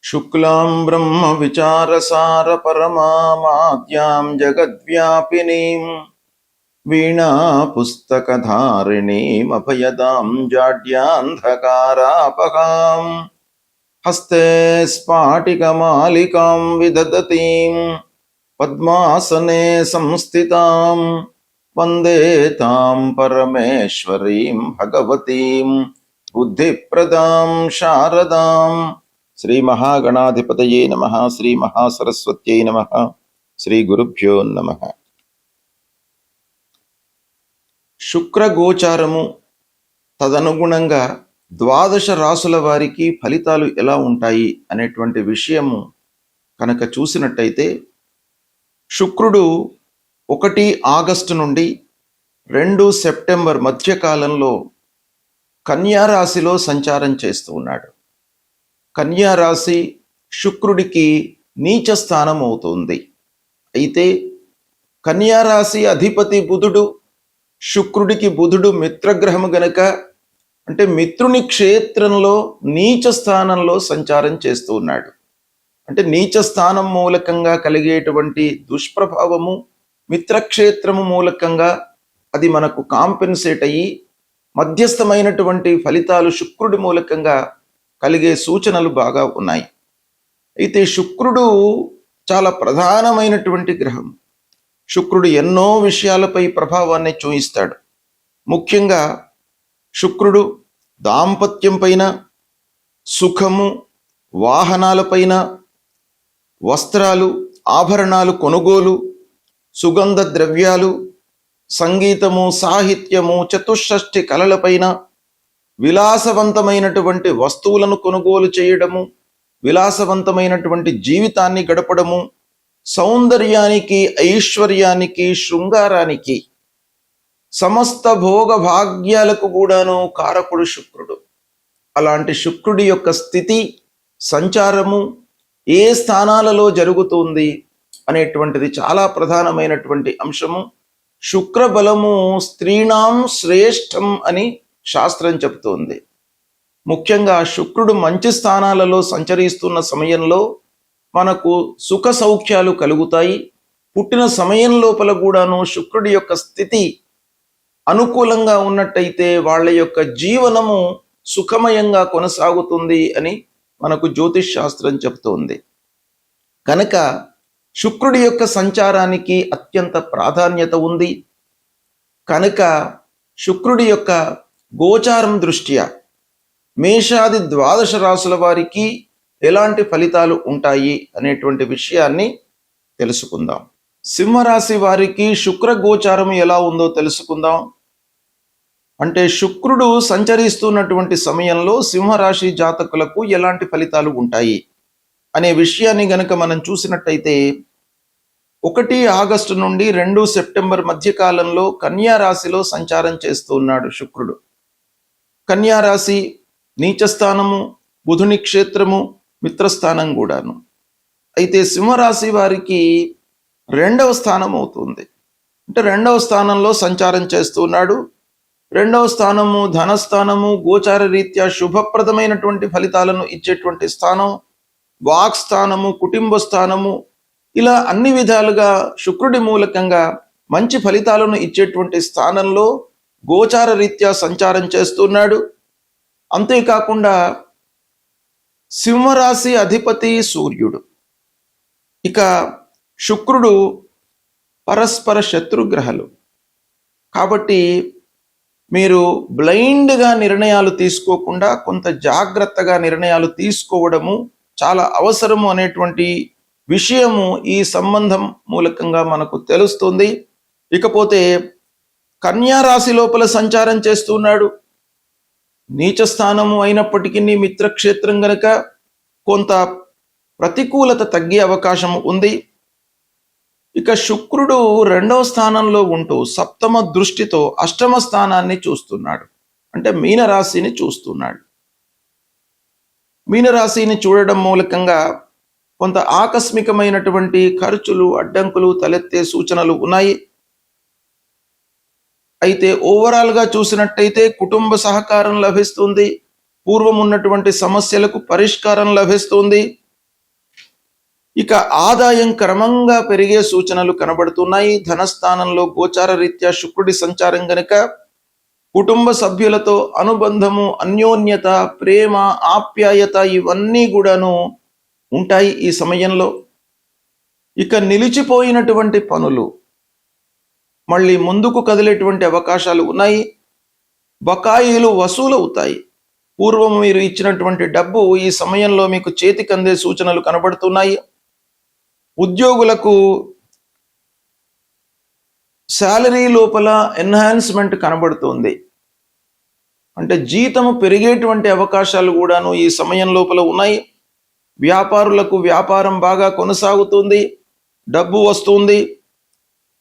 శుక్లాం బ్రహ్మ విచారసార పరమాద్యాం జగద్వ్యాపినీం వీణా పుస్తకధారిణీం అభయదాం జాడ్యాంధకారాపహాం హస్తే స్ఫాటికమాలికాం విదదతీం పద్మాసనే సంస్థితాం వందే తాం పరమేశ్వరీం భగవతీం బుద్ధిప్రదాం శారదాం. శ్రీ మహాగణాధిపతయే నమః. శ్రీ మహాసరస్వత్యై నమః. శ్రీ గురుభ్యో నమః. శుక్రగోచారము తదనుగుణంగా ద్వాదశ రాసుల వారికి ఫలితాలు ఎలా ఉంటాయి అనేటువంటి విషయము కనుక చూసినట్టయితే, శుక్రుడు 1 ఆగస్టు నుండి 2 సెప్టెంబర్ మధ్యకాలంలో కన్యా రాశిలో సంచారం చేస్తూ ఉన్నాడు. కన్యా రాశి శుక్రుడికి నీచ స్థానం అవుతుంది. అయితే కన్యా రాశి అధిపతి బుధుడు, శుక్రుడికి బుధుడు మిత్రగ్రహము గనక, అంటే మిత్రుని క్షేత్రంలో నీచ స్థానంలో సంచారం చేస్తూ ఉన్నాడు. అంటే నీచ స్థానం మూలకంగా కలిగేటువంటి దుష్ప్రభావము మిత్రక్షేత్రము మూలకంగా అది మనకు కాంపెన్సేట్ అయ్యి మధ్యస్థమైనటువంటి ఫలితాలు శుక్రుడి మూలకంగా కలిగే సూచనలు బాగా ఉన్నాయి. అయితే శుక్రుడు చాలా ప్రధానమైనటువంటి గ్రహం. శుక్రుడు ఎన్నో విషయాలపై ప్రభావాన్ని చూయిస్తాడు. ముఖ్యంగా శుక్రుడు దాంపత్యం పైన, సుఖము, వాహనాలపైన, వస్త్రాలు, ఆభరణాలు కొనుగోలు, సుగంధ ద్రవ్యాలు, సంగీతము, సాహిత్యము, చతుషష్ఠి కళలపైన, విలాసవంతమైనటువంటి వస్తువులను కొనుగోలు చేయడము, విలాసవంతమైనటువంటి జీవితాన్ని గడపడము, సౌందర్యానికి, ఐశ్వర్యానికి, శృంగారానికి, సమస్త భోగ భాగ్యాలకు కూడాను కారకుడు శుక్రుడు. అలాంటి శుక్రుడి యొక్క స్థితి, సంచారము ఏ స్థానాలలో జరుగుతుంది అనేటువంటిది చాలా ప్రధానమైనటువంటి అంశము. శుక్ర బలము స్త్రీణాం శ్రేష్టం అని శాస్త్రం చెబుతోంది. ముఖ్యంగా శుక్రుడు మంచి స్థానాలలో సంచరిస్తున్న సమయంలో మనకు సుఖ సౌఖ్యాలు కలుగుతాయి. పుట్టిన సమయం లోపల కూడాను శుక్రుడి యొక్క స్థితి అనుకూలంగా ఉన్నట్టయితే వాళ్ళ యొక్క జీవనము సుఖమయంగా కొనసాగుతుంది అని మనకు జ్యోతిష్ శాస్త్రం చెబుతోంది. కనుక శుక్రుడి యొక్క సంచారానికి అత్యంత ప్రాధాన్యత ఉంది. కనుక శుక్రుడి యొక్క గోచారం దృష్ట్యా మేషాది ద్వాదశ రాసుల వారికి ఎలాంటి ఫలితాలు ఉంటాయి అనేటువంటి విషయాన్ని తెలుసుకుందాం. సింహరాశి వారికి శుక్ర గోచారం ఎలా ఉందో తెలుసుకుందాం. అంటే శుక్రుడు సంచరిస్తున్నటువంటి సమయంలో సింహరాశి జాతకులకు ఎలాంటి ఫలితాలు ఉంటాయి అనే విషయాన్ని గనక మనం చూసినట్టయితే, 1 ఆగస్టు నుండి 2 సెప్టెంబర్ మధ్యకాలంలో కన్యా రాశిలో సంచారం చేస్తూ ఉన్నాడు శుక్రుడు. కన్యా రాశి నీచస్థానము, బుధుని క్షేత్రము, మిత్రస్థానం కూడాను. అయితే సింహరాశి వారికి 2వ స్థానం అవుతుంది. అంటే 2వ స్థానంలో సంచారం చేస్తూ ఉన్నాడు. 2వ స్థానము ధనస్థానము, గోచార రీత్యా శుభప్రదమైనటువంటి ఫలితాలను ఇచ్చేటువంటి స్థానం, వాక్ స్థానము, కుటుంబ స్థానము, ఇలా అన్ని విధాలుగా శుక్రుడి మూలకంగా మంచి ఫలితాలను ఇచ్చేటువంటి స్థానంలో గోచార రీత్యా సంచారం చేస్తున్నాడు. అంతేకాకుండా సింహరాశి అధిపతి సూర్యుడు. ఇక శుక్రుడు పరస్పర శత్రుగ్రహాలు కాబట్టి మీరు బ్లైండ్గా నిర్ణయాలు తీసుకోకుండా కొంత జాగ్రత్తగా నిర్ణయాలు తీసుకోవడము చాలా అవసరము అనేటువంటి విషయము ఈ సంబంధం మూలకంగా మనకు తెలుస్తుంది. ఇకపోతే కన్యా రాశి లోపల సంచారం చేస్తున్నాడు. నీచ స్థానము అయినప్పటికీ మిత్రక్షేత్రం గనక కొంత ప్రతికూలత తగ్గే అవకాశం ఉంది. ఇక శుక్రుడు 2వ స్థానంలో ఉంటూ సప్తమ దృష్టితో అష్టమ స్థానాన్ని చూస్తున్నాడు. అంటే మీనరాశిని చూస్తున్నాడు. మీనరాశిని చూడడం మూలకంగా కొంత ఆకస్మికమైనటువంటి ఖర్చులు, అడ్డంకులు తలెత్తే సూచనలు ఉన్నాయి. అయితే ఓవరాల్గా చూసినట్టయితే కుటుంబ సహకారం లభిస్తుంది. పూర్వం ఉన్నటువంటి సమస్యలకు పరిష్కారం లభిస్తుంది. ఇక ఆదాయం క్రమంగా పెరిగే సూచనలు కనబడుతున్నాయి. ధనస్థానంలో గోచార రీత్యా శుక్రుడి సంచారం గనుక కుటుంబ సభ్యులతో అనుబంధము, అన్యోన్యత, ప్రేమ, ఆప్యాయత ఇవన్నీ కూడాను ఉంటాయి ఈ సమయంలో. ఇక నిలిచిపోయినటువంటి పనులు మళ్ళీ ముందుకు కదిలేటువంటి అవకాశాలు ఉన్నాయి. బకాయిలు వసూలవుతాయి. పూర్వం మీరు ఇచ్చినటువంటి డబ్బు ఈ సమయంలో మీకు చేతికి అందే సూచనలు కనబడుతున్నాయి. ఉద్యోగులకు శాలరీ లోపల ఎన్హాన్స్మెంట్ కనబడుతుంది. అంటే జీతము పెరిగేటువంటి అవకాశాలు కూడాను ఈ సమయం లోపల ఉన్నాయి. వ్యాపారులకు వ్యాపారం బాగా కొనసాగుతుంది, డబ్బు వస్తుంది.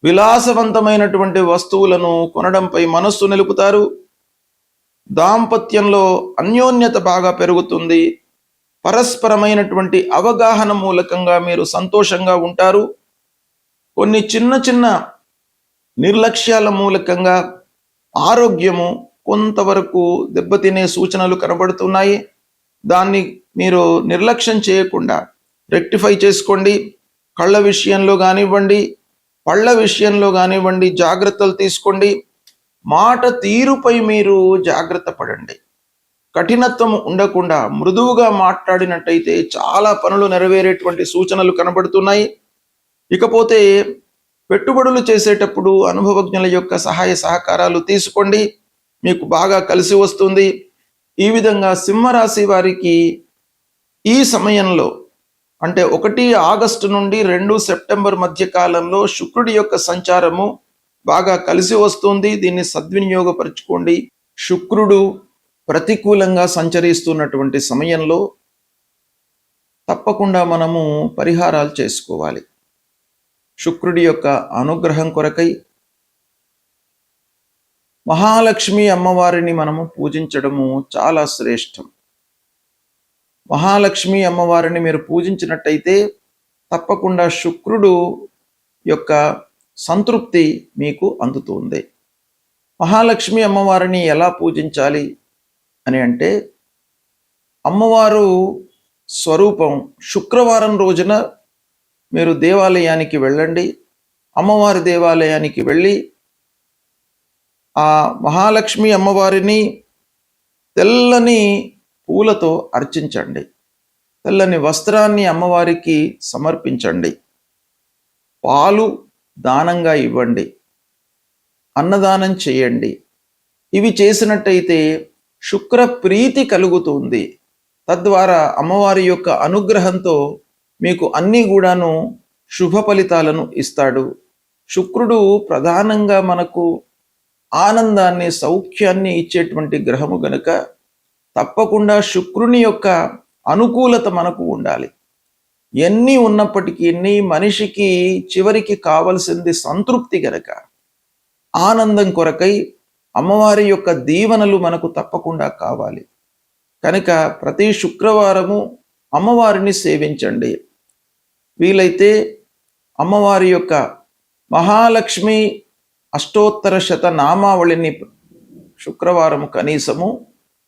విలాసవంతమైనటువంటి వస్తువులను కొనడంపై మనస్సు నిలుపుతారు. దాంపత్యంలో అన్యోన్యత బాగా పెరుగుతుంది. పరస్పరమైనటువంటి అవగాహన మూలకంగా మీరు సంతోషంగా ఉంటారు. కొన్ని చిన్న చిన్న నిర్లక్ష్యాల మూలకంగా ఆరోగ్యము కొంతవరకు దెబ్బతినే సూచనలు కనబడుతున్నాయి. దాన్ని మీరు నిర్లక్ష్యం చేయకుండా రెక్టిఫై చేసుకోండి. కళ్ళ విషయంలో కానివ్వండి, పళ్ళ విషయంలో కానివ్వండి జాగ్రత్తలు తీసుకోండి. మాట తీరుపై మీరు జాగ్రత్త పడండి. కఠినత్వం ఉండకుండా మృదువుగా మాట్లాడినట్టయితే చాలా పనులు నెరవేరేటువంటి సూచనలు కనబడుతున్నాయి. ఇకపోతే పెట్టుబడులు చేసేటప్పుడు అనుభవజ్ఞుల యొక్క సహాయ సహకారాలు తీసుకోండి, మీకు బాగా కలిసి వస్తుంది. ఈ విధంగా సింహరాశి వారికి ఈ సమయంలో అంటే 1 ఆగస్టు నుండి 2 సెప్టెంబర్ మధ్య కాలంలో శుక్రుడి యొక్క సంచారము బాగా కలిసి వస్తుంది. దీన్ని సద్వినియోగపరచుకోండి. శుక్రుడు ప్రతికూలంగా సంచరిస్తున్నటువంటి సమయంలో తప్పకుండా మనము పరిహారాలు చేసుకోవాలి. శుక్రుడి యొక్క అనుగ్రహం కొరకై మహాలక్ష్మి అమ్మవారిని మనము పూజించడము చాలా శ్రేష్టం. మహాలక్ష్మి అమ్మవారిని మీరు పూజించినట్టయితే తప్పకుండా శుక్రుడు యొక్క సంతృప్తి మీకు అందుతుంది. మహాలక్ష్మి అమ్మవారిని ఎలా పూజించాలి అని అంటే, అమ్మవారు స్వరూపం శుక్రవారం రోజున మీరు దేవాలయానికి వెళ్ళండి. అమ్మవారి దేవాలయానికి వెళ్ళి ఆ మహాలక్ష్మి అమ్మవారిని తెల్లని పూలతో అర్చించండి. తెల్లని వస్త్రాన్ని అమ్మవారికి సమర్పించండి. పాలు దానంగా ఇవ్వండి. అన్నదానం చేయండి. ఇవి చేసినట్టయితే శుక్ర ప్రీతి కలుగుతుంది. తద్వారా అమ్మవారి యొక్క అనుగ్రహంతో మీకు అన్నీ కూడాను శుభ ఫలితాలను ఇస్తాడు. శుక్రుడు ప్రధానంగా మనకు ఆనందాన్ని, సౌఖ్యాన్ని ఇచ్చేటువంటి గ్రహము గనుక తప్పకుండా శుక్రుని యొక్క అనుకూలత మనకు ఉండాలి. ఎన్ని ఉన్నప్పటికీ మనిషికి చివరికి కావలసింది సంతృప్తి గనక ఆనందం కొరకై అమ్మవారి యొక్క దీవెనలు మనకు తప్పకుండా కావాలి. కనుక ప్రతి శుక్రవారము అమ్మవారిని సేవించండి. వీలైతే అమ్మవారి యొక్క మహాలక్ష్మి అష్టోత్తర శతనామావళిని శుక్రవారము కనీసము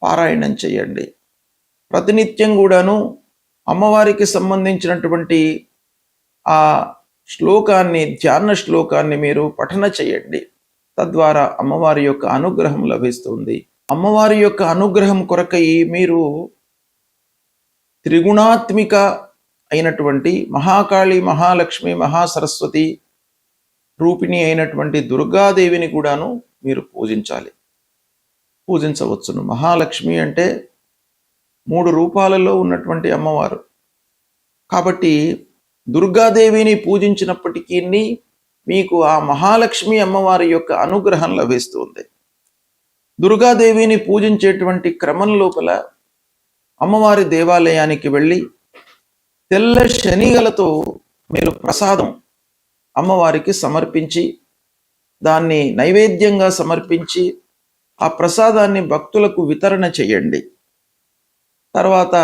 పారాయణం చేయండి. ప్రతినిత్యం కూడాను అమ్మవారికి సంబంధించినటువంటి ఆ శ్లోకాన్ని, ధ్యాన శ్లోకాన్ని మీరు పఠన చేయండి. తద్వారా అమ్మవారి యొక్క అనుగ్రహం లభిస్తుంది. అమ్మవారి యొక్క అనుగ్రహం కొరకై మీరు త్రిగుణాత్మిక అయినటువంటి మహాకాళి, మహాలక్ష్మి, మహాసరస్వతి రూపిణి అయినటువంటి దుర్గాదేవిని కూడాను మీరు పూజించవచ్చును. మహాలక్ష్మి అంటే 3 రూపాలలో ఉన్నటువంటి అమ్మవారు. కాబట్టి దుర్గాదేవిని పూజించినప్పటికీ మీకు ఆ మహాలక్ష్మి అమ్మవారి యొక్క అనుగ్రహం లభిస్తుంది. దుర్గాదేవిని పూజించేటువంటి క్రమం లోపల అమ్మవారి దేవాలయానికి వెళ్ళి తెల్ల శనిగలతో మీరు ప్రసాదం అమ్మవారికి సమర్పించి, దాన్ని నైవేద్యంగా సమర్పించి ఆ ప్రసాదాన్ని భక్తులకు వితరణ చేయండి. తర్వాత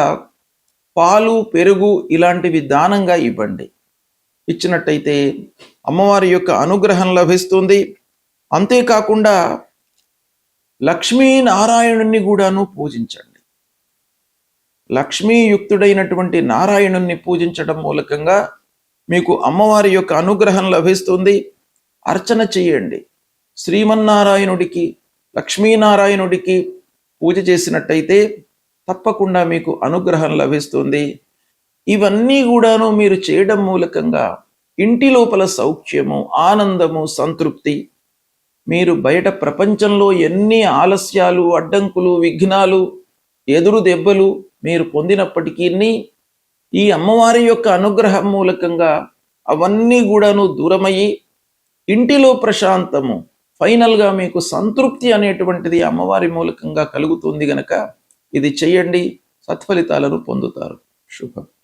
పాలు, పెరుగు ఇలాంటివి దానంగా ఇవ్వండి. ఇచ్చినట్టయితే అమ్మవారి యొక్క అనుగ్రహం లభిస్తుంది. అంతేకాకుండా లక్ష్మీనారాయణుని కూడాను పూజించండి. లక్ష్మీయుక్తుడైనటువంటి నారాయణుణ్ణి పూజించడం మూలకంగా మీకు అమ్మవారి యొక్క అనుగ్రహం లభిస్తుంది. అర్చన చేయండి. శ్రీమన్నారాయణుడికి, లక్ష్మీనారాయణుడికి పూజ చేసినట్టయితే తప్పకుండా మీకు అనుగ్రహం లభిస్తుంది. ఇవన్నీ కూడాను మీరు చేయడం మూలకంగా ఇంటి లోపల సౌఖ్యము, ఆనందము, సంతృప్తి, మీరు బయట ప్రపంచంలో ఎన్ని ఆలస్యాలు, అడ్డంకులు, విఘ్నాలు, ఎదురు దెబ్బలు మీరు పొందినప్పటికీ ఈ అమ్మవారి యొక్క అనుగ్రహం మూలకంగా అవన్నీ కూడాను దూరమయ్యి ఇంటిలో ప్రశాంతము, ఫైనల్గా మీకు సంతృప్తి అనేటువంటిది అమ్మవారి మూలకంగా కలుగుతుంది గనక ఇది చెయ్యండి, సత్ఫలితాలను పొందుతారు. శుభం.